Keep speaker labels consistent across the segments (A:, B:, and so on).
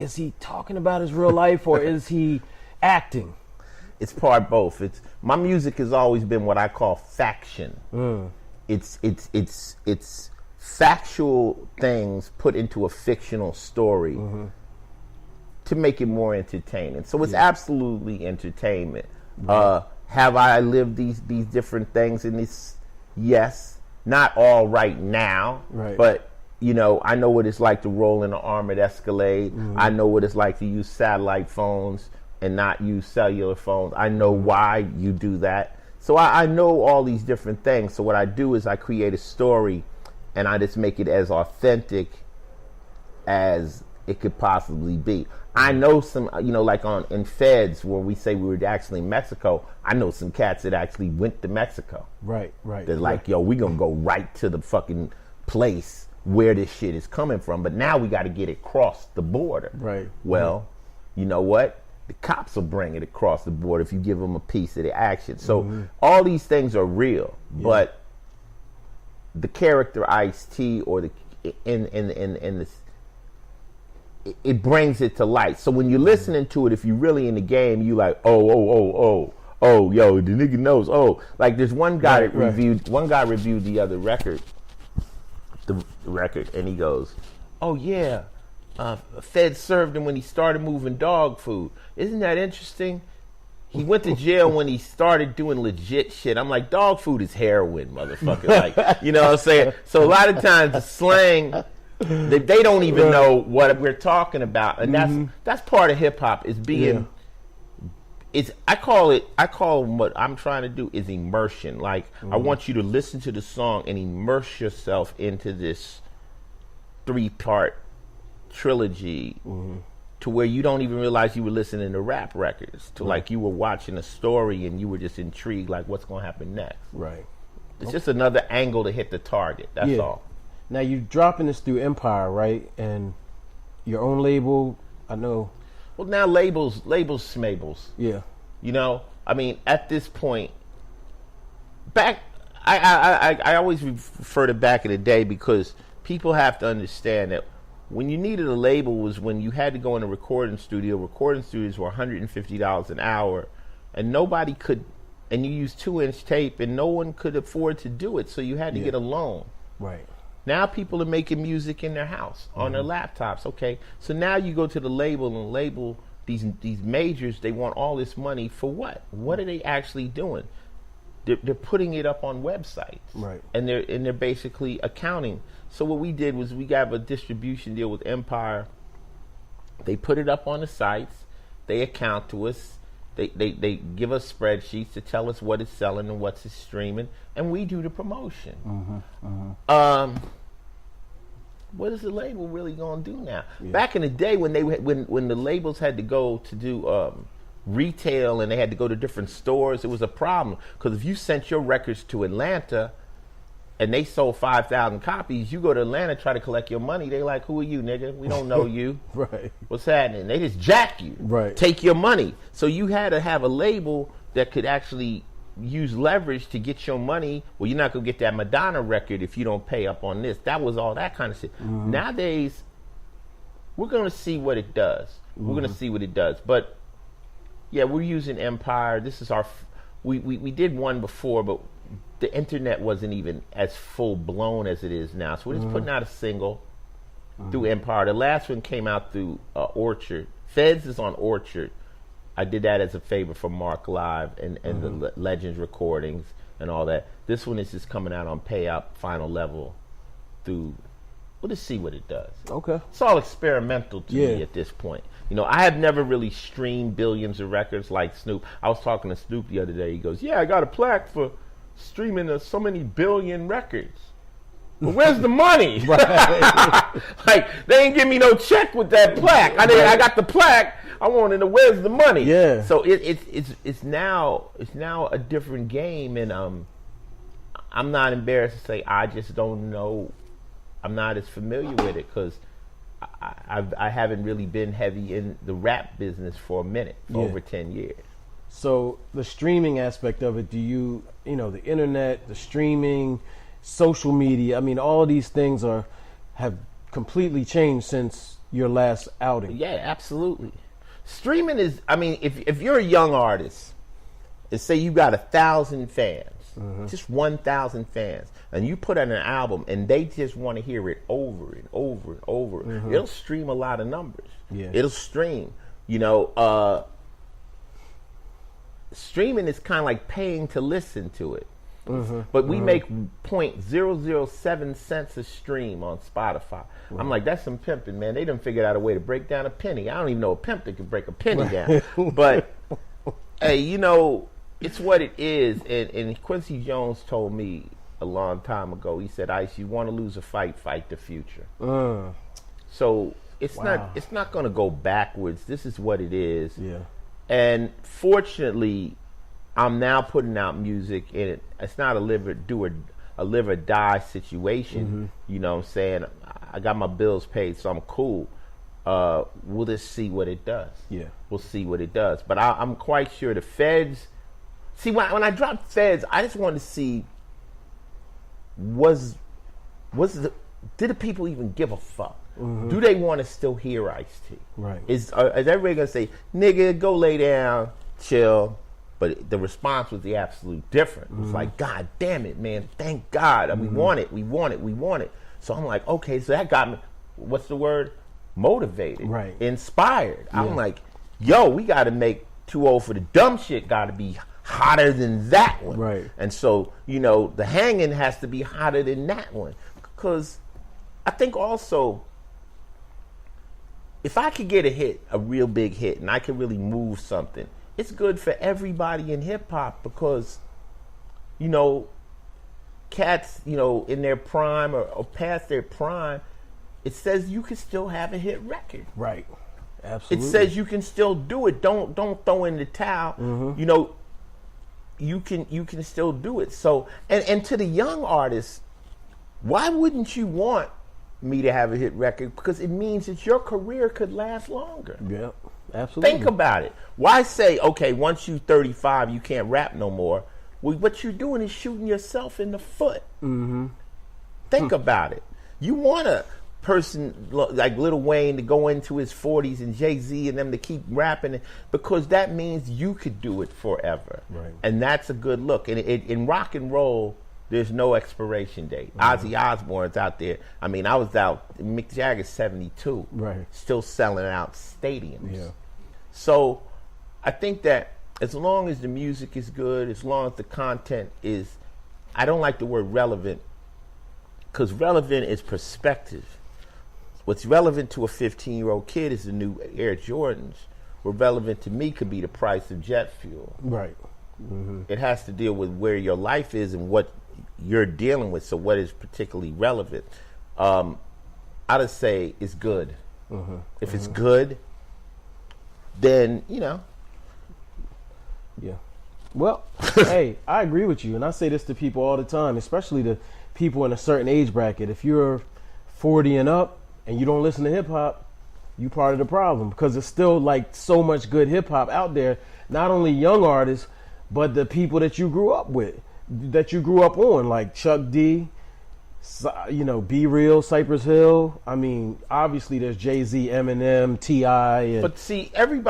A: Is he talking about his real life or is he acting?
B: It's part both. It's my music has always been what I call faction. It's factual things put into a fictional story to make it more entertaining. So it's absolutely entertainment. Right. Have I lived these different things in this? Yes, not all right now, but you know, I know what it's like to roll in an armored Escalade. I know what it's like to use satellite phones and not use cellular phones. I know why you do that. So I know all these different things. So what I do is I create a story and I just make it as authentic as it could possibly be. I know some, you know, like in Feds where we say we were actually in Mexico, I know some cats that actually went to Mexico.
A: Right.
B: They're like, yo, we gonna go right to the fucking place where this shit is coming from, but now we got to get it across the border.
A: Right.
B: Well, you know what? The cops will bring it across the border if you give them a piece of the action. So all these things are real, but the character Ice-T or the in this, it brings it to light. So when you're listening to it, if you're really in the game, you like, oh, yo, the nigga knows. Oh, like there's one guy that reviewed the other record. The record, and he goes, oh yeah, Fed served him when he started moving dog food. Isn't that interesting? He went to jail when he started doing legit shit. I'm like, dog food is heroin, motherfucker. Like, you know what I'm saying? So a lot of times the slang, they don't even know what we're talking about, and that's part of hip hop is being. It's I call what I'm trying to do is immersion. Like I want you to listen to the song and immerse yourself into this 3-part trilogy to where you don't even realize you were listening to rap records, to like you were watching a story and you were just intrigued like what's going to happen next.
A: Right.
B: It's just another angle to hit the target. That's all.
A: Now you're dropping this through Empire, right? And your own label, I know.
B: Well, now labels, smables.
A: Yeah.
B: You know, I mean, at this point, I always refer to back in the day because people have to understand that when you needed a label was when you had to go in a recording studio. Recording studios were $150 an hour, and nobody could, and you used 2-inch tape, and no one could afford to do it, so you had to get a loan.
A: Right.
B: Now people are making music in their house on their laptops. Okay, so now you go to the label and label these majors. They want all this money for what? What are they actually doing? They're putting it up on websites,
A: right?
B: And they're basically accounting. So what we did was we got a distribution deal with Empire. They put it up on the sites. They account to us. They give us spreadsheets to tell us what it's selling and what's it's streaming, and we do the promotion. What is the label really going to do now? Back in the day when when the labels had to go to do retail and they had to go to different stores, it was a problem because if you sent your records to Atlanta and they sold 5,000 copies, you go to Atlanta try to collect your money. They like, who are you, nigga? We don't know you.
A: Right.
B: What's happening? They just jack you.
A: Right.
B: Take your money. So you had to have a label that could actually use leverage to get your money. Well, you're not going to get that Madonna record if you don't pay up on this. That was all that kind of shit. Nowadays, we're going to see what it does. We're going to see what it does. But, yeah, we're using Empire. This is our... We did one before, but the internet wasn't even as full-blown as it is now. So we're just putting out a single through Empire. The last one came out through Orchard. Feds is on Orchard. I did that as a favor for Mark Live and the Legends recordings and all that. This one is just coming out on Payout Final Level through... We'll just see what it does.
A: Okay.
B: It's all experimental to me at this point. You know, I have never really streamed billions of records like Snoop. I was talking to Snoop the other day. He goes, yeah, I got a plaque for streaming so many billion records. But where's the money? Like, they ain't give me no check with that plaque. I got the plaque. I wanted to know where's the money.
A: Yeah.
B: So it's now a different game, and I'm not embarrassed to say I just don't know. I'm not as familiar with it because I haven't really been heavy in the rap business for a minute, for over 10 years.
A: So the streaming aspect of it, the internet, the streaming, social media, I mean, all of these things have completely changed since your last outing.
B: Yeah, absolutely. Streaming is, I mean, if you're a young artist, and say you got 1,000 fans, just 1,000 fans, and you put out an album and they just want to hear it over and over and over, it'll stream a lot of numbers.
A: Yeah.
B: It'll stream. Streaming is kind of like paying to listen to it. But we make 0.007 cents a stream on Spotify. Right. I'm like, that's some pimping, man. They done figured out a way to break down a penny. I don't even know a pimp that can break a penny down. But, hey, it's what it is. And Quincy Jones told me a long time ago, he said, Ice, you want to lose a fight, fight the future. So it's not going to go backwards. This is what it is.
A: Yeah.
B: And fortunately, I'm now putting out music, and it's not a live or die situation. You know what I'm saying? I got my bills paid, so I'm cool. We'll just see what it does.
A: Yeah. We'll
B: see what it does. But I'm quite sure the feds... See, when I dropped feds, I just wanted to see, did the people even give a fuck? Do they want to still hear Ice-T?
A: Right.
B: Is everybody going to say, nigga, go lay down, chill? But the response was the absolute different. It was like, God damn it, man. Thank God. We want it. We want it. We want it. So I'm like, okay, so that got me, what's the word? Motivated.
A: Right.
B: Inspired.
A: Yeah.
B: I'm like, yo, we got to make Too Old for the Dumb Shit got to be hotter than that one.
A: Right.
B: And so, the Hanging has to be hotter than that one. Because I think also, if I could get a hit, a real big hit, and I could really move something, it's good for everybody in hip hop because, cats, in their prime or past their prime, it says you can still have a hit record.
A: Right. Absolutely.
B: It says you can still do it. Don't throw in the towel. You can still do it. So and to the young artists, why wouldn't you want me to have a hit record? Because it means that your career could last longer.
A: Yeah. Absolutely.
B: Think about it. Why say, okay, once you're 35, you can't rap no more? Well, what you're doing is shooting yourself in the foot. Think about it. You want a person like Lil Wayne to go into his 40s and Jay-Z and them to keep rapping because that means you could do it forever.
A: Right.
B: And that's a good look. And in rock and roll, there's no expiration date. Ozzy Osbourne's out there. I mean, I was out, Mick Jagger's 72.
A: Right.
B: Still selling out stadiums.
A: Yeah.
B: So I think that as long as the music is good, as long as the content is, I don't like the word relevant because relevant is perspective. What's relevant to a 15-year-old kid is the new Air Jordans. What relevant to me could be the price of jet fuel.
A: Right.
B: It has to deal with where your life is and what you're dealing with. So what is particularly relevant? I would say it's good. If it's good, then,
A: Yeah. Well, hey, I agree with you. And I say this to people all the time, especially to people in a certain age bracket. If you're 40 and up and you don't listen to hip hop, you part of the problem because there's still like so much good hip hop out there. Not only young artists, but the people that you grew up with, that you grew up on, like Chuck D, Be Real, Cypress Hill. I mean, obviously there's Jay-Z, Eminem, T.I.
B: But see, every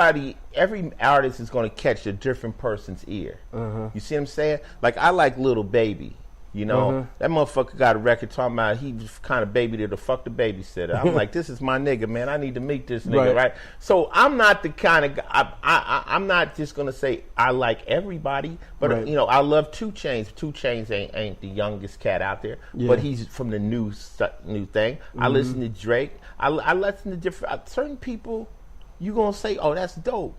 B: artist is going to catch a different person's ear. You see what I'm saying? Like, I like Lil Baby. That motherfucker got a record talking about he was kind of baby to fuck the babysitter. I'm like, this is my nigga, man. I need to meet this nigga, right? So I'm not the kind of I'm not just gonna say I like everybody, but I love 2 Chainz. 2 Chainz ain't the youngest cat out there, but he's from the new thing. I listen to Drake. I listen to different certain people. You gonna say, oh, that's dope.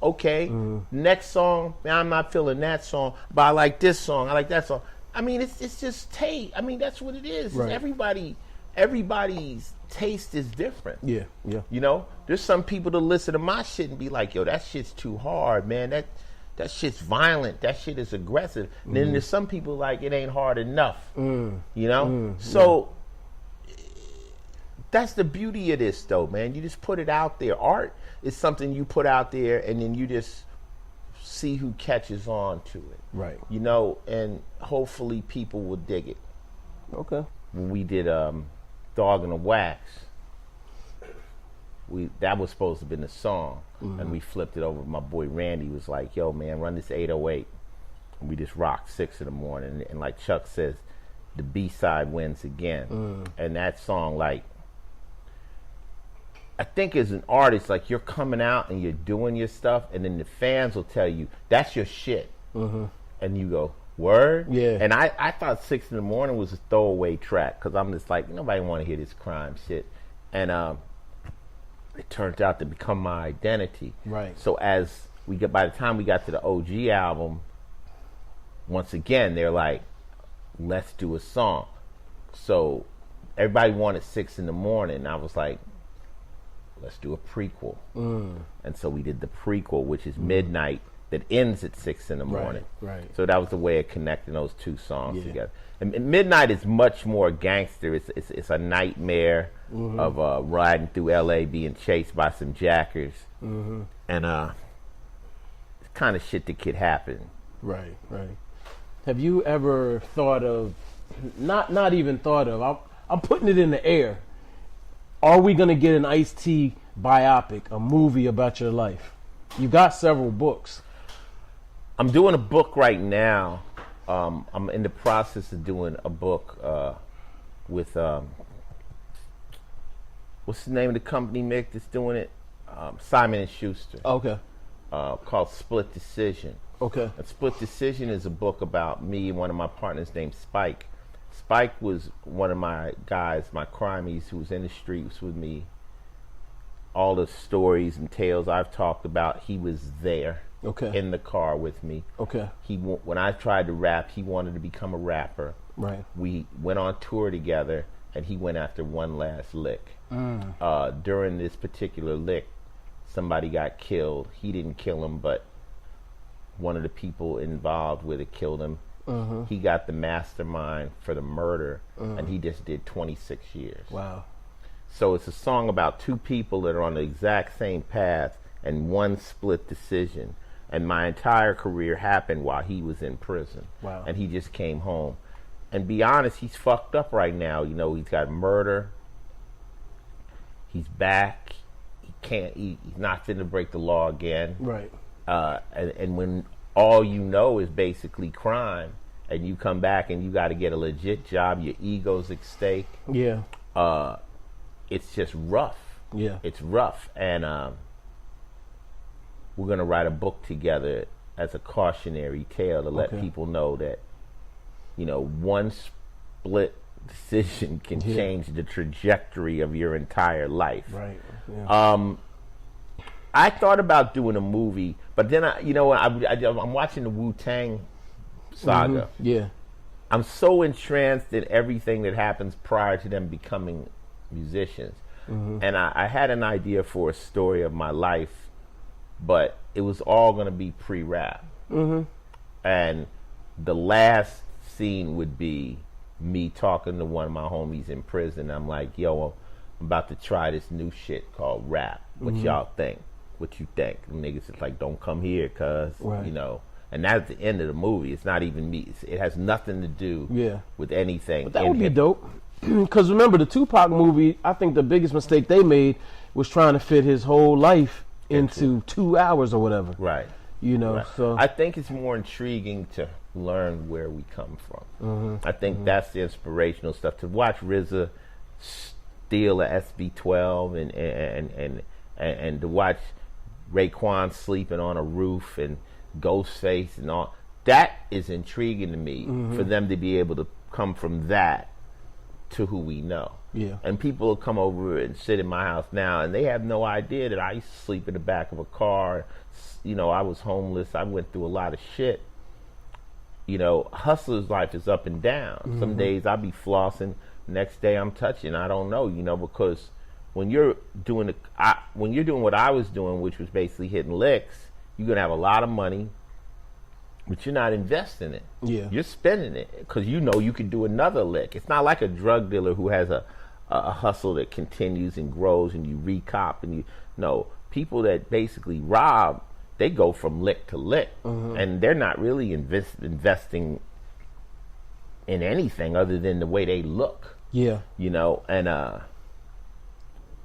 B: Okay, next song, man, I'm not feeling that song, but I like this song. I like that song. I mean, it's just taste. I mean, that's what it is. Right. Everybody's taste is different.
A: Yeah.
B: There's some people that listen to my shit and be like, yo, that shit's too hard, man. That shit's violent. That shit is aggressive. And then there's some people like, it ain't hard enough. So that's the beauty of this, though, man. You just put it out there. Art is something you put out there, and then you just see who catches on to it.
A: Right.
B: And hopefully people will dig it.
A: Okay.
B: When we did Dog in the Wax, that was supposed to have been the song, and we flipped it over. My boy Randy was like, "Yo, man, run this 808." And we just rocked 6 in the morning, and like Chuck says, the B-side wins again. And that song, like, I think as an artist, like, you're coming out and you're doing your stuff, and then the fans will tell you that's your shit, and you go, word?
A: Yeah.
B: And I thought 6 in the morning was a throwaway track, because I'm just like, nobody want to hear this crime shit. And it turned out to become my identity.
A: Right.
B: So as we get, by the time we got to the OG album, once again, they're like, let's do a song. So everybody wanted 6 in the morning. I was like, let's do a prequel. And so we did the prequel, which is Midnight, that ends at 6 in the morning.
A: Right.
B: So that was the way of connecting those two songs together. And Midnight is much more gangster. It's a nightmare of riding through L.A. being chased by some jackers. And it's kind of shit that could happen.
A: Right. Have you ever thought of, not even thought of, I'm putting it in the air. Are we going to get an Ice-T biopic, a movie about your life? You got several books.
B: I'm doing a book right now. I'm in the process of doing a book with, what's the name of the company, Mick, that's doing it? Simon & Schuster.
A: Okay.
B: Called Split Decision.
A: Okay.
B: And Split Decision is a book about me and one of my partners named Spike. Spike was one of my guys, my crimies, who was in the streets with me. All the stories and tales I've talked about, he was there.
A: Okay.
B: In the car with me.
A: Okay.
B: When I tried to rap, he wanted to become a rapper.
A: Right.
B: We went on tour together, and he went after one last lick. During this particular lick, somebody got killed. He didn't kill him, but one of the people involved with it killed him. He got the mastermind for the murder, and he just did 26 years.
A: Wow.
B: So it's a song about two people that are on the exact same path and one split decision. And my entire career happened while he was in prison.
A: Wow.
B: And he just came home. And be honest, he's fucked up right now. You know, he's got murder. He's back. He's not finna break the law again.
A: Right.
B: And when all you know is basically crime, and you come back and you got to get a legit job, your ego's at stake.
A: Yeah.
B: It's just rough.
A: Yeah.
B: It's rough. And we're going to write a book together as a cautionary tale to let people know that, you know, one split decision can change the trajectory of your entire life.
A: Right. Yeah.
B: I thought about doing a movie, but then I'm watching the Wu-Tang saga.
A: Yeah.
B: I'm so entranced in everything that happens prior to them becoming musicians. And I had an idea for a story of my life, but it was all going to be pre-rap. And the last scene would be me talking to one of my homies in prison. I'm like, yo, I'm about to try this new shit called rap. What y'all think? What you think? And niggas is like, don't come here, cuz, you know. And that's the end of the movie. It's not even me. It has nothing to do with anything.
A: But that would be dope. Because remember, the Tupac movie, I think the biggest mistake they made was trying to fit his whole life into 2 hours or whatever.
B: Right.
A: You know, so
B: I think it's more intriguing to learn where we come from. I think that's the inspirational stuff. To watch RZA steal a SB12 and to watch Raekwon sleeping on a roof and Ghostface and all, that is intriguing to me, for them to be able to come from that to who we know.
A: Yeah. And
B: people will come over and sit in my house now, and they have no idea that I used to sleep in the back of a car. You know, I was homeless. I went through a lot of shit. You know, hustler's life is up and down. Some days I'll be flossing, next day I'm touching. I don't know, you know, because when you're doing what I was doing, which was basically hitting licks, you're gonna have a lot of money, but you're not investing it.
A: Yeah.
B: You're spending it because you know you can do another lick. It's not like a drug dealer who has a hustle that continues and grows and you recop and you no. People that basically rob, they go from lick to lick, and they're not really investing in anything other than the way they look.
A: Yeah.
B: You know, and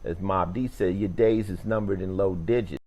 B: As Mob D said, your days is numbered in low digits.